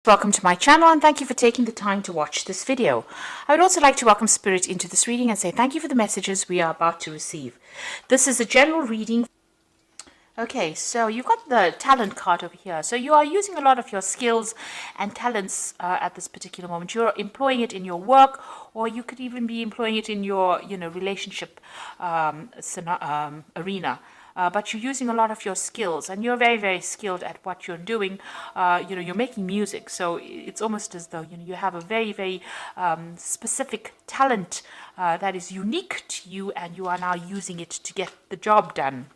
Welcome to my channel and thank you for taking the time to watch this video. I would also like to welcome Spirit into this reading and say thank you for the messages we are about to receive. This is a general reading. Okay, so you've got the talent card over here. So you are using a lot of your skills and talents at this particular moment. You're employing it in your work, or you could even be employing it in your, relationship arena. But you're using a lot of your skills, and you're very, very skilled at what you're doing. You're making music, so it's almost as though you have a very, very specific talent that is unique to you, and you are now using it to get the job done.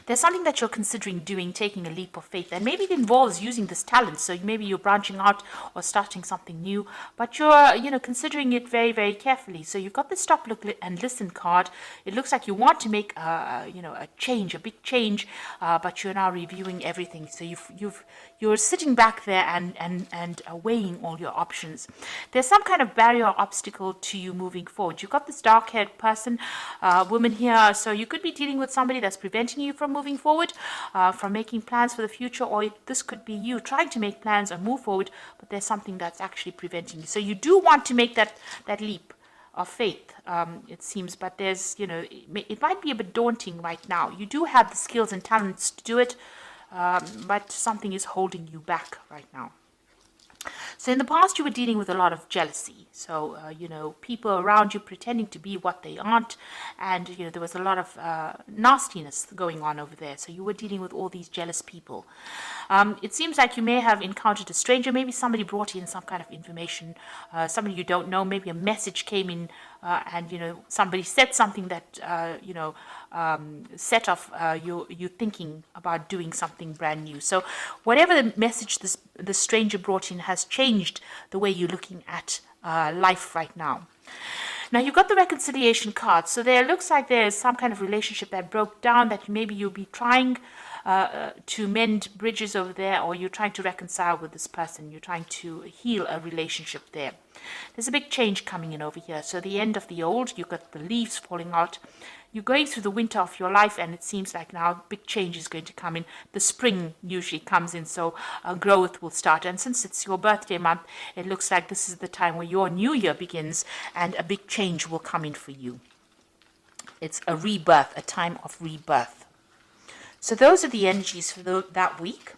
There's something that you're considering doing, taking a leap of faith, and maybe it involves using this talent. So maybe you're branching out or starting something new, but you're considering it very, very carefully. So you've got the stop, look, and listen card. It looks like you want to make a change, a big change, but you're now reviewing everything. So you're sitting back there and weighing all your options. There's some kind of barrier or obstacle to you moving forward. You've got this dark-haired person, woman here, so you could be dealing with somebody that's preventing you from moving forward, from making plans for the future, or this could be you trying to make plans and move forward, but there's something that's actually preventing you. So you do want to make that leap of faith, it seems, but there's, it might be a bit daunting right now. You do have the skills and talents to do it, but something is holding you back right now. So in the past, you were dealing with a lot of jealousy. So, people around you pretending to be what they aren't. And, there was a lot of nastiness going on over there. So you were dealing with all these jealous people. It seems like you may have encountered a stranger. Maybe somebody brought in some kind of information, somebody you don't know. Maybe a message came in and, somebody said something that, set off you thinking about doing something brand new. So whatever the message the stranger brought in has changed the way you're looking at life right now. Now you've got the reconciliation card. So there looks like there's some kind of relationship that broke down, that maybe you'll be trying to mend bridges over there, or you're trying to reconcile with this person. You're trying to heal a relationship there. There's a big change coming in over here. So the end of the old, you've got the leaves falling out. You're going through the winter of your life, and it seems like now big change is going to come in. The spring usually comes in, so growth will start. And since it's your birthday month, it looks like this is the time where your new year begins, and a big change will come in for you. It's a rebirth, a time of rebirth. So those are the energies for that week.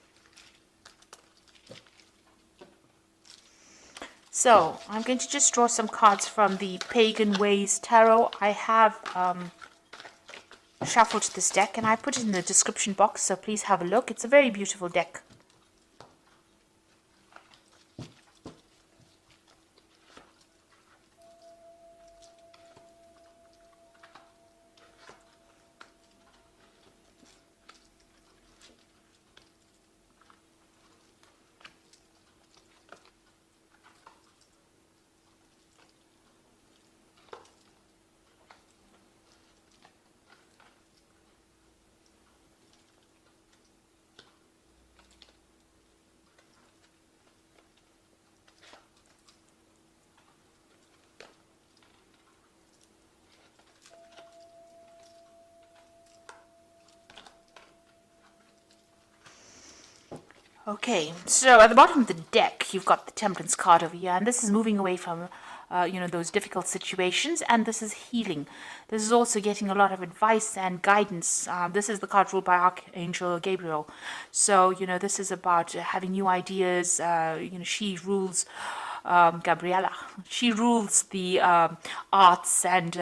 So I'm going to just draw some cards from the Pagan Ways Tarot. I have shuffled this deck, and I put it in the description box, so please have a look. It's a very beautiful deck. Okay, so at the bottom of the deck, you've got the Temperance card over here, and this is moving away from, those difficult situations, and this is healing. This is also getting a lot of advice and guidance. This is the card ruled by Archangel Gabriel. So, this is about having new ideas. She rules, Gabriella. She rules the arts and,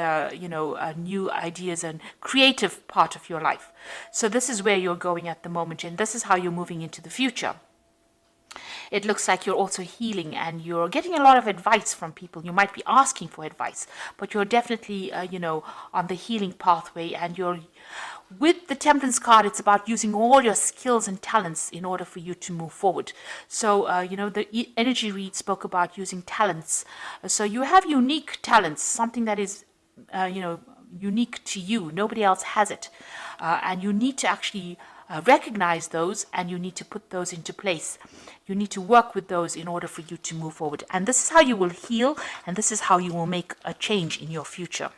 new ideas and creative part of your life. So this is where you're going at the moment, and this is how you're moving into the future. It looks like you're also healing, and you're getting a lot of advice from people. You might be asking for advice, but you're definitely, on the healing pathway, and with the Temperance card, it's about using all your skills and talents in order for you to move forward. So, the energy read spoke about using talents. So you have unique talents, something that is, unique to you. Nobody else has it. And you need to actually recognize those, and you need to put those into place. You need to work with those in order for you to move forward. And this is how you will heal, and this is how you will make a change in your future.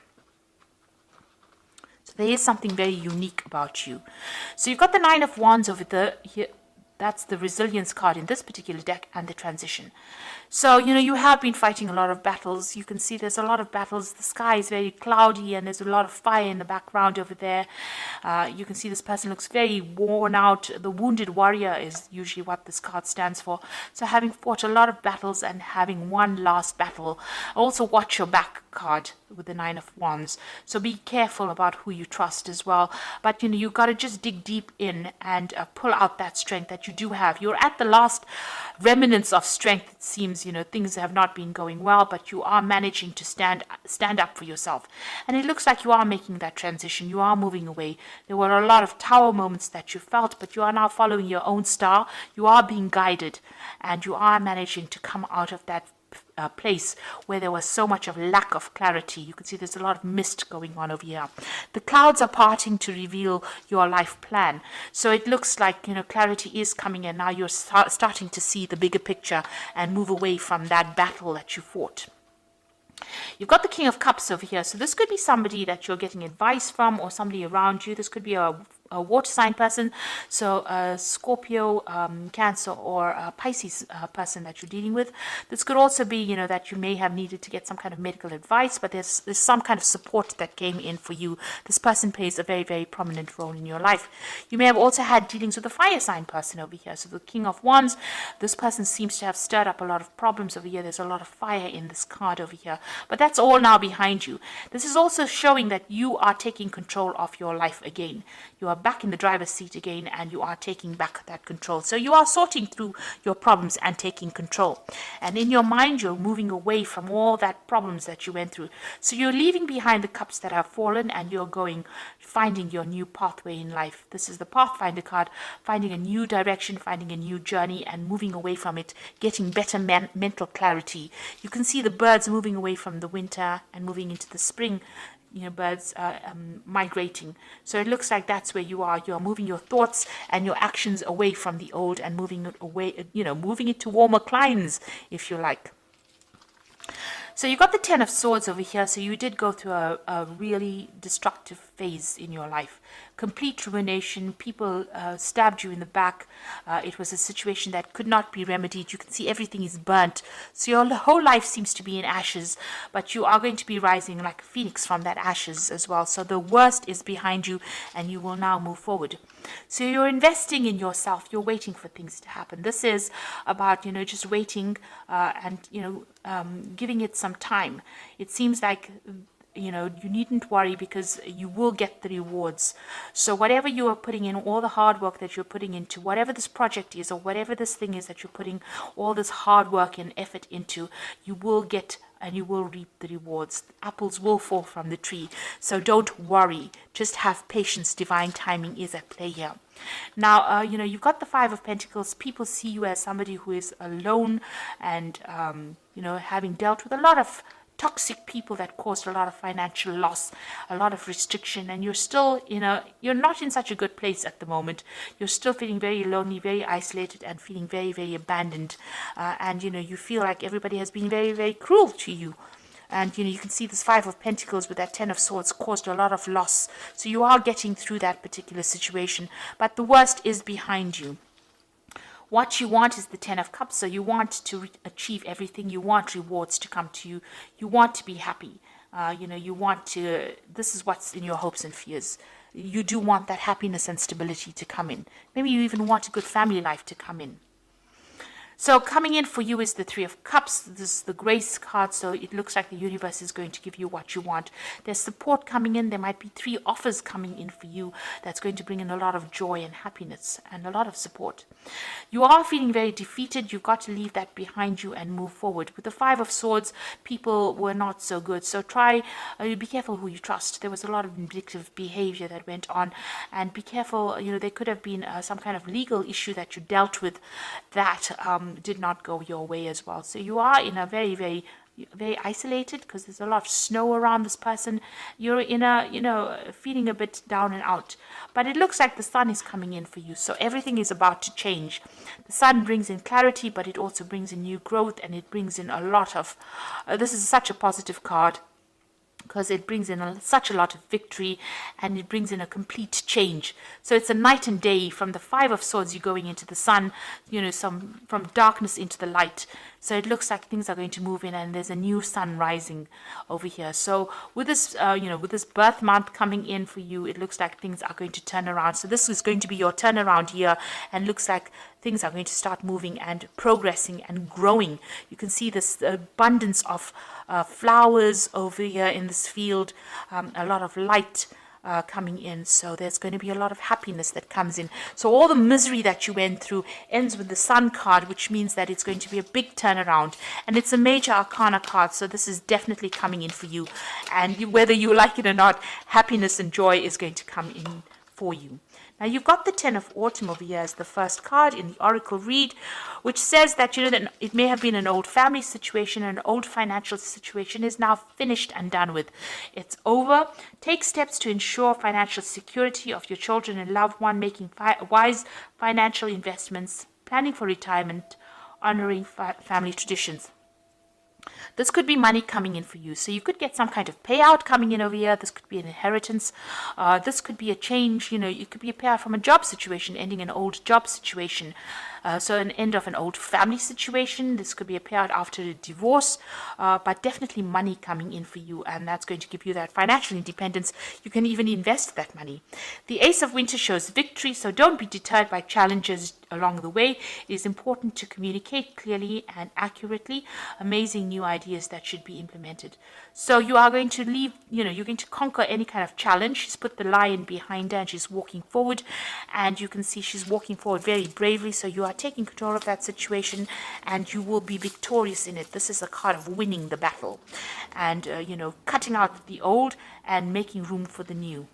So there is something very unique about you. So you've got the Nine of Wands over here, That's the resilience card in this particular deck, and the transition. So, you have been fighting a lot of battles. You can see there's a lot of battles. The sky is very cloudy and there's a lot of fire in the background over there. You can see this person looks very worn out. The wounded warrior is usually what this card stands for. So having fought a lot of battles and having one last battle. Also watch your back card with the Nine of Wands. So be careful about who you trust as well. But, you've got to just dig deep in and pull out that strength that you do have. You're at the last remnants of strength, it seems. Things have not been going well, but you are managing to stand up for yourself. And it looks like you are making that transition. You are moving away. There were a lot of tower moments that you felt, but you are now following your own star. You are being guided, and you are managing to come out of that place where there was so much of lack of clarity. You can see there's a lot of mist going on over here. The clouds are parting to reveal your life plan. So it looks like, clarity is coming, and now you're starting to see the bigger picture and move away from that battle that you fought. You've got the King of Cups over here. So this could be somebody that you're getting advice from, or somebody around you. This could be a water sign person, so Scorpio, Cancer, or Pisces person that you're dealing with. This could also be, that you may have needed to get some kind of medical advice, but there's some kind of support that came in for you. This person plays a very, very prominent role in your life. You may have also had dealings with a fire sign person over here. So the King of Wands, this person seems to have stirred up a lot of problems over here. There's a lot of fire in this card over here, but that's all now behind you. This is also showing that you are taking control of your life again. You are back in the driver's seat again, and you are taking back that control. So you are sorting through your problems and taking control. And in your mind, you're moving away from all that problems that you went through. So you're leaving behind the cups that have fallen, and you're finding your new pathway in life. This is the Pathfinder card, finding a new direction, finding a new journey, and moving away from it, getting better mental clarity. You can see the birds moving away from the winter and moving into the spring. Birds migrating. So it looks like that's where you are. You're moving your thoughts and your actions away from the old and moving it away, moving it to warmer climes, if you like. So you got the Ten of Swords over here. So you did go through a really destructive phase in your life. Complete ruination. People stabbed you in the back. It was a situation that could not be remedied. You can see everything is burnt. So your whole life seems to be in ashes, but you are going to be rising like a phoenix from that ashes as well. So the worst is behind you, and you will now move forward. So you're investing in yourself. You're waiting for things to happen. This is about, just waiting and, giving it some time. It seems like, you needn't worry, because you will get the rewards. So whatever you are putting in, all the hard work that you're putting into, whatever this project is, or whatever this thing is that you're putting all this hard work and effort into, you will get and you will reap the rewards. Apples will fall from the tree. So don't worry. Just have patience. Divine timing is at play here. Now, you've got the Five of Pentacles. People see you as somebody who is alone and, having dealt with a lot of toxic people that caused a lot of financial loss, a lot of restriction, and you're still, you're not in such a good place at the moment. You're still feeling very lonely, very isolated, and feeling very, very abandoned. And, you feel like everybody has been very, very cruel to you. And, you can see this Five of Pentacles with that Ten of Swords caused a lot of loss. So you are getting through that particular situation, but the worst is behind you. What you want is the Ten of Cups. So you want to achieve everything. You want rewards to come to you. You want to be happy. You want to, this is what's in your hopes and fears. You do want that happiness and stability to come in. Maybe you even want a good family life to come in. So coming in for you is the Three of Cups. This is the Grace card, so it looks like the universe is going to give you what you want. There's support coming in. There might be 3 offers coming in for you that's going to bring in a lot of joy and happiness and a lot of support. You are feeling very defeated. You've got to leave that behind you and move forward. With the Five of Swords, people were not so good. So be careful who you trust. There was a lot of vindictive behavior that went on, and be careful. There could have been some kind of legal issue that you dealt with that did not go your way as well. So you are in a very, very, very isolated, because there's a lot of snow around this person. You're in a, feeling a bit down and out. But it looks like the sun is coming in for you. So everything is about to change. The sun brings in clarity, but it also brings in new growth, and it brings in a lot of, this is such a positive card, because it brings in such a lot of victory, and it brings in a complete change. So it's a night and day. From the Five of Swords, you're going into the sun, from darkness into the light. So it looks like things are going to move in, and there's a new sun rising over here. So with this, with this birth month coming in for you, it looks like things are going to turn around. So this is going to be your turnaround year, and looks like things are going to start moving and progressing and growing. You can see this abundance of flowers over here in this field, a lot of light coming in. So there's going to be a lot of happiness that comes in. So all the misery that you went through ends with the Sun card, which means that it's going to be a big turnaround, and it's a major arcana card. So this is definitely coming in for you, and whether you like it or not, happiness and joy is going to come in for you. Now you've got the Ten of Autumn over here as the first card in the Oracle read, which says that that it may have been an old family situation, an old financial situation is now finished and done with. It's over. Take steps to ensure financial security of your children and loved one, making wise financial investments, planning for retirement, honoring family traditions. This could be money coming in for you. So you could get some kind of payout coming in over here. This could be an inheritance. This could be a change. It could be a payout from a job situation, ending an old job situation. So an end of an old family situation. This could be a payout after a divorce, but definitely money coming in for you, and that's going to give you that financial independence. You can even invest that money. The Ace of Winter shows victory, so don't be deterred by challenges along the way. It is important to communicate clearly and accurately. Amazing new ideas that should be implemented. So you are going to leave, you're going to conquer any kind of challenge. She's put the lion behind her and she's walking forward, and you can see she's walking forward very bravely. So you are taking control of that situation, and you will be victorious in it. This is a card of winning the battle, and cutting out the old and making room for the new.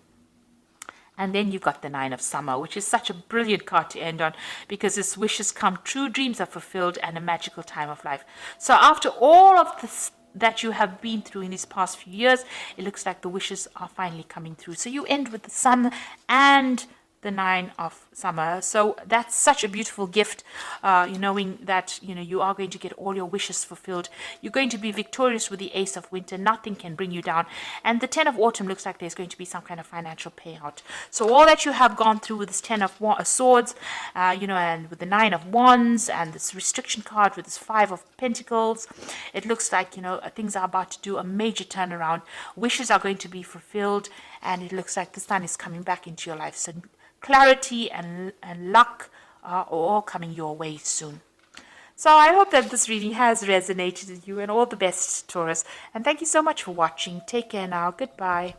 And then you've got the Nine of Summer, which is such a brilliant card to end on, because its wishes come true, dreams are fulfilled, and a magical time of life. So after all of this that you have been through in these past few years, it looks like the wishes are finally coming through. So you end with the Sun and the Nine of Summer. So that's such a beautiful gift, knowing that you are going to get all your wishes fulfilled. You're going to be victorious with the Ace of Winter. Nothing can bring you down. And the Ten of Autumn looks like there's going to be some kind of financial payout. So all that you have gone through with this Ten of Swords, and with the Nine of Wands and this restriction card with this Five of Pentacles, it looks like things are about to do a major turnaround. Wishes are going to be fulfilled, and it looks like the Sun is coming back into your life. So clarity and luck are all coming your way soon. So I hope that this reading has resonated with you, and all the best, Taurus. And thank you so much for watching. Take care now. Goodbye.